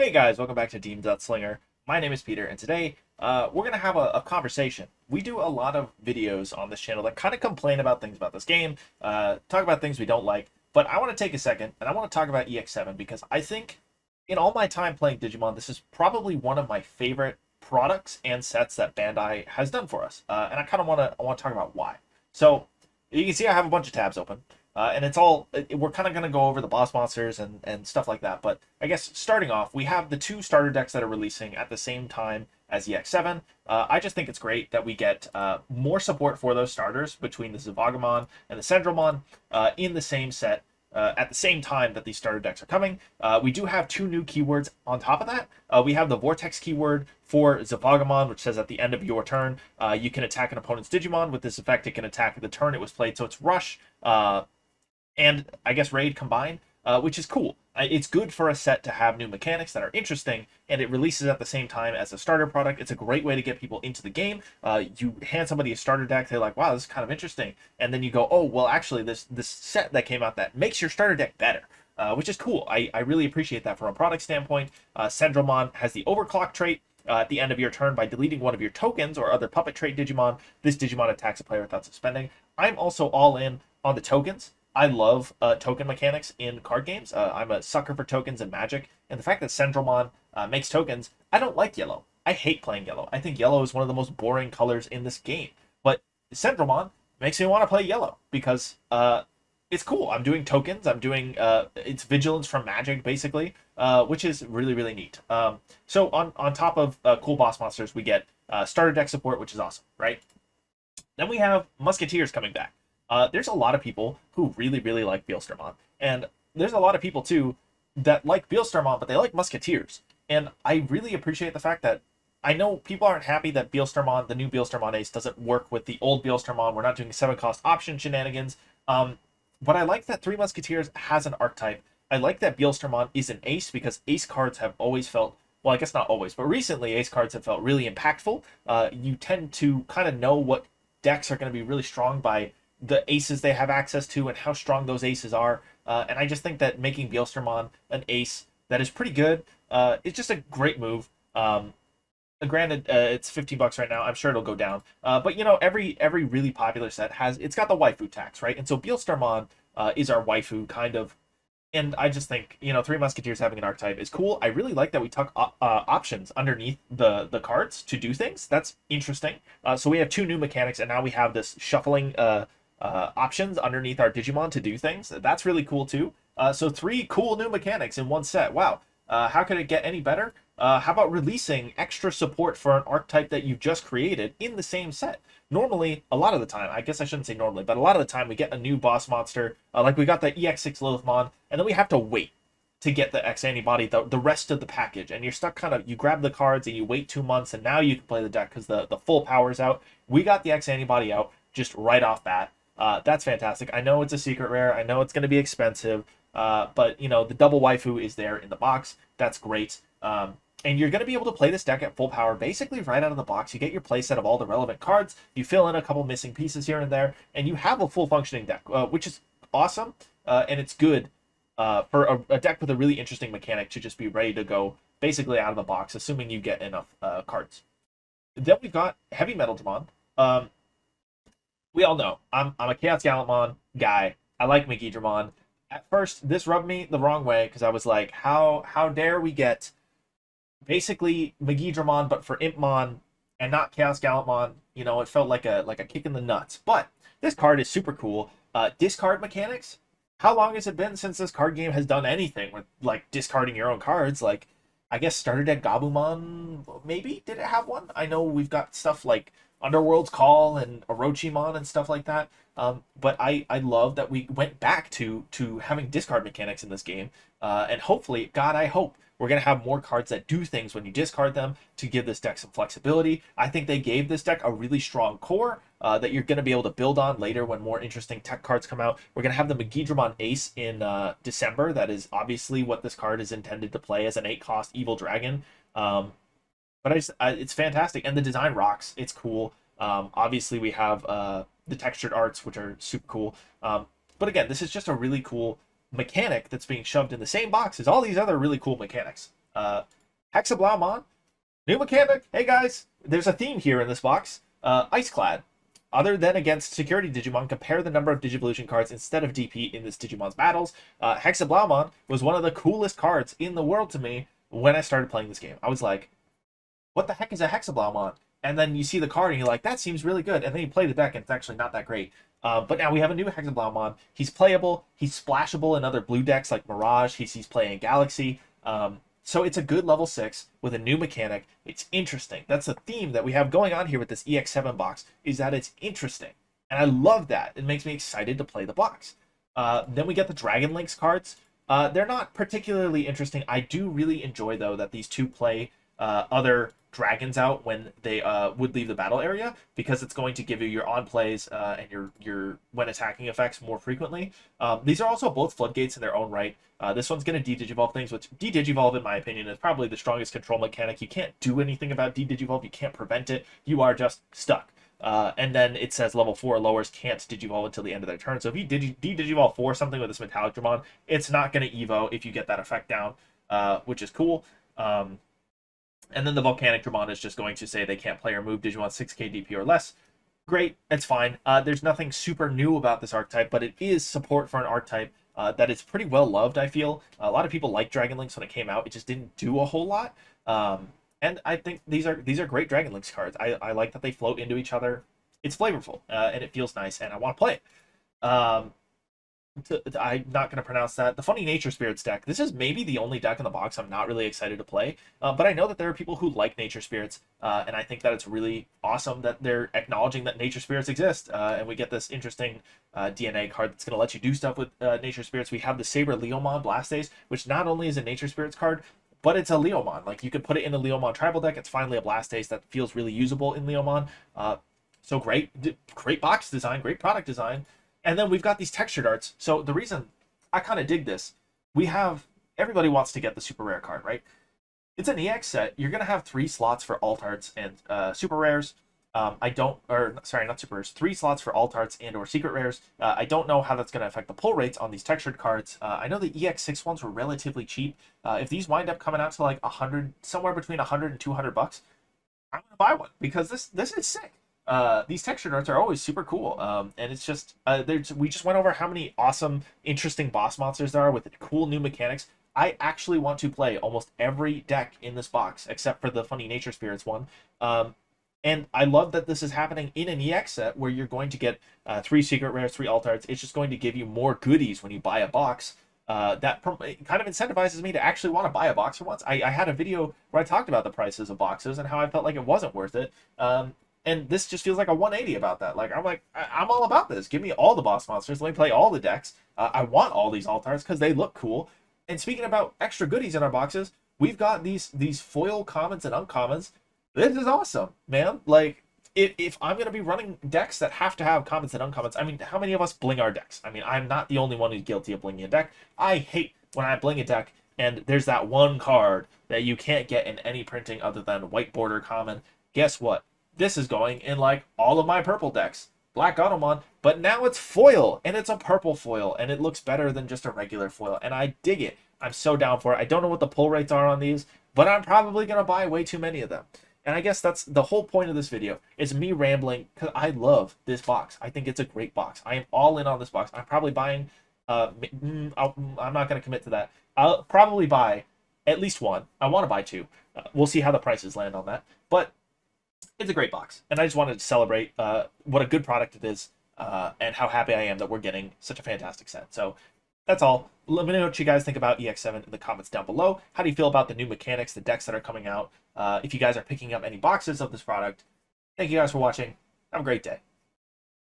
Hey guys, welcome back to Team Death Slinger. My name is Peter, and today we're going to have a conversation. We do a lot of videos on this channel that kind of complain about things about this game, talk about things we don't like, but I want to take a second and I want to talk about EX7 because I think in all my time playing Digimon, this is probably one of my favorite products and sets that Bandai has done for us, and I kind of want to talk about why. So you can see I have a bunch of tabs open. And it's all we're kind of going to go over the boss monsters and stuff like that. But I guess starting off, we have the two starter decks that are releasing at the same time as EX7. I just think it's great that we get more support for those starters between the Zavagamon and the Sendromon in the same set at the same time that these starter decks are coming. We do have two new keywords on top of that. We have the Vortex keyword for Zavagamon, which says at the end of your turn, you can attack an opponent's Digimon. With this effect, it can attack the turn it was played. So it's Rush and I guess Raid combined, which is cool. It's good for a set to have new mechanics that are interesting, and it releases at the same time as a starter product. It's a great way to get people into the game. You hand somebody a starter deck, they're like, wow, this is kind of interesting. And then you go, oh, well, actually, this set that came out that makes your starter deck better. Which is cool. I really appreciate that from a product standpoint. Sendromon has the Overclock trait. At the end of your turn, by deleting one of your tokens or other puppet trait Digimon, this Digimon attacks a player without suspending. I'm also all in on the tokens. I love token mechanics in card games. I'm a sucker for tokens and Magic, and the fact that Sendromon makes tokens, I don't like yellow. I hate playing yellow. I think yellow is one of the most boring colors in this game. But Sendromon makes me want to play yellow because it's cool. I'm doing tokens. I'm doing it's vigilance from Magic basically, which is really really neat. So on top of cool boss monsters, we get starter deck support, which is awesome, right? Then we have Musketeers coming back. There's a lot of people who really, really like Beelstarmon. And there's a lot of people, too, that like Beelstarmon, but they like Musketeers. And I really appreciate the fact that I know people aren't happy that Beelstarmon, the new Beelstarmon Ace, doesn't work with the old Beelstarmon. We're not doing 7-cost option shenanigans. But I like that 3 Musketeers has an archetype. I like that Beelstarmon is an ace because ace cards have always felt, well, I guess not always, but recently ace cards have felt really impactful. You tend to kind of know what decks are going to be really strong by the aces they have access to and how strong those aces are. And I just think that making Beelstarmon an ace that is pretty good is just a great move. Granted, it's $15 right now. I'm sure it'll go down. But you know, every really popular set it's got the waifu tax, right? And so Beelstarmon is our waifu kind of. And I just think, you know, 3 Musketeers having an archetype is cool. I really like that we took options underneath the cards to do things. That's interesting. So we have 2 new mechanics, and now we have this shuffling options underneath our Digimon to do things. That's really cool too. So 3 cool new mechanics in one set. Wow. How could it get any better? How about releasing extra support for an archetype that you've just created in the same set? Normally, a lot of the time, I guess I shouldn't say normally, but a lot of the time we get a new boss monster, like we got the EX6 Lilithmon, and then we have to wait to get the X-antibody, the rest of the package, and you're stuck kind of, you grab the cards and you wait 2 months, and now you can play the deck because the full power's out. We got the X-antibody out just right off bat. That's fantastic. I know it's a secret rare. I know it's going to be expensive, but you know the double waifu is there in the box. That's great. And you're going to be able to play this deck at full power basically right out of the box. You get your playset of all the relevant cards. You fill in a couple missing pieces here and there, and you have a full functioning deck, which is awesome. And it's good for a deck with a really interesting mechanic to just be ready to go basically out of the box, assuming you get enough cards. Then we've got Heavy Metal Dramon. We all know I'm a Chaos Gallantmon guy. I like Megidramon. At first, this rubbed me the wrong way because I was like, how dare we get basically Megidramon but for Impmon and not Chaos Gallantmon? You know, it felt like a kick in the nuts. But this card is super cool. Discard mechanics. How long has it been since this card game has done anything with like discarding your own cards? Like, I guess Starter Deck Gabumon, maybe? Did it have one? I know we've got stuff like Underworld's Call and Orochimon and stuff like that. But I love that we went back to having discard mechanics in this game. And hopefully, God, I hope we're going to have more cards that do things when you discard them to give this deck some flexibility. I think they gave this deck a really strong core that you're going to be able to build on later when more interesting tech cards come out. We're going to have the Megidramon Ace in December. That is obviously what this card is intended to play as an 8-cost Evil Dragon. But it's fantastic, and the design rocks. It's cool. Obviously, we have the textured arts, which are super cool. But again, this is just a really cool mechanic that's being shoved in the same box as all these other really cool mechanics. Hexeblaumon, new mechanic. Hey guys, there's a theme here in this box. Iceclad. Other than against security Digimon, compare the number of Digivolution cards instead of DP in this Digimon's battles. Hexeblaumon was one of the coolest cards in the world to me when I started playing this game. I was like, what the heck is a Hexeblaumon? And then you see the card and you're like, that seems really good. And then you play the deck and it's actually not that great. But now we have a new Hexeblaumon. He's playable. He's splashable in other blue decks like Mirage. He's playing Galaxy. So it's a good level 6 with a new mechanic. It's interesting. That's the theme that we have going on here with this EX7 box, is that it's interesting. And I love that. It makes me excited to play the box. Then we get the Dragon Links cards. They're not particularly interesting. I do really enjoy, though, that these two play other dragons out when they would leave the battle area, because it's going to give you your on plays and your when attacking effects more frequently. These are also both floodgates in their own right. This one's going to de-digivolve things, which de-digivolve, in my opinion, is probably the strongest control mechanic. You can't do anything about de-digivolve. You can't prevent it. You are just stuck. And then it says level 4 lowers can't digivolve until the end of their turn. So if you de-digivolve for something with this Metallic Dramon, it's not going to evo if you get that effect down, which is cool. And then the Volcanic Dramon is just going to say they can't play or move Digimon 6k DP or less. Great, it's fine. There's nothing super new about this archetype, but it is support for an archetype that is pretty well loved, I feel. A lot of people liked Dragon Links when it came out. It just didn't do a whole lot. And I think these are great Dragon Links cards. I like that they float into each other. It's flavorful, and it feels nice, and I want to play it. I'm not going to pronounce that. The Funny Nature Spirits deck. This is maybe the only deck in the box I'm not really excited to play. But I know that there are people who like Nature Spirits, and I think that it's really awesome that they're acknowledging that Nature Spirits exist. And we get this interesting DNA card that's going to let you do stuff with Nature Spirits. We have the Saber Leomon Blastace, which not only is a Nature Spirits card, but it's a Leomon. Like, you could put it in a Leomon tribal deck. It's finally a Blastace that feels really usable in Leomon. So great box design, great product design. And then we've got these textured arts. So the reason I kind of dig this, everybody wants to get the super rare card, right? It's an EX set. You're going to have 3 slots for alt arts and super rares. Not super rares, 3 slots for alt arts and or secret rares. I don't know how that's going to affect the pull rates on these textured cards. I know the EX6 ones were relatively cheap. If these wind up coming out to like 100, somewhere between 100 and 200 bucks, I'm going to buy one, because this is sick. These textured arts are always super cool, and it's just we just went over how many awesome, interesting boss monsters there are with cool new mechanics. I actually want to play almost every deck in this box except for the Funny Nature Spirits one, and I love that this is happening in an EX set where you're going to get 3 secret rares, 3 alt arts. It's just going to give you more goodies when you buy a box. That kind of incentivizes me to actually want to buy a box for once. I had a video where I talked about the prices of boxes and how I felt like it wasn't worth it. And this just feels like a 180 about that. I'm all about this. Give me all the boss monsters. Let me play all the decks. I want all these altars because they look cool. And speaking about extra goodies in our boxes, we've got these foil commons and uncommons. This is awesome, man. Like, if I'm going to be running decks that have to have commons and uncommons, I mean, how many of us bling our decks? I mean, I'm not the only one who's guilty of blinging a deck. I hate when I bling a deck and there's that one card that you can't get in any printing other than white border common. Guess what? This is going in like all of my purple decks. Black Automon, but now it's foil, and it's a purple foil, and it looks better than just a regular foil, and I dig it. I'm so down for it. I don't know what the pull rates are on these, but I'm probably going to buy way too many of them. And I guess that's the whole point of this video, is me rambling, because I love this box. I think it's a great box. I am all in on this box. I'm probably buying, I'm not going to commit to that. I'll probably buy at least one. I want to buy 2. We'll see how the prices land on that. But it's a great box, and I just wanted to celebrate what a good product it is, and how happy I am that we're getting such a fantastic set. So that's all. Let me know what you guys think about EX7 in the comments down below. How do you feel about the new mechanics, the decks that are coming out? If you guys are picking up any boxes of this product. Thank you guys for watching. Have a great day.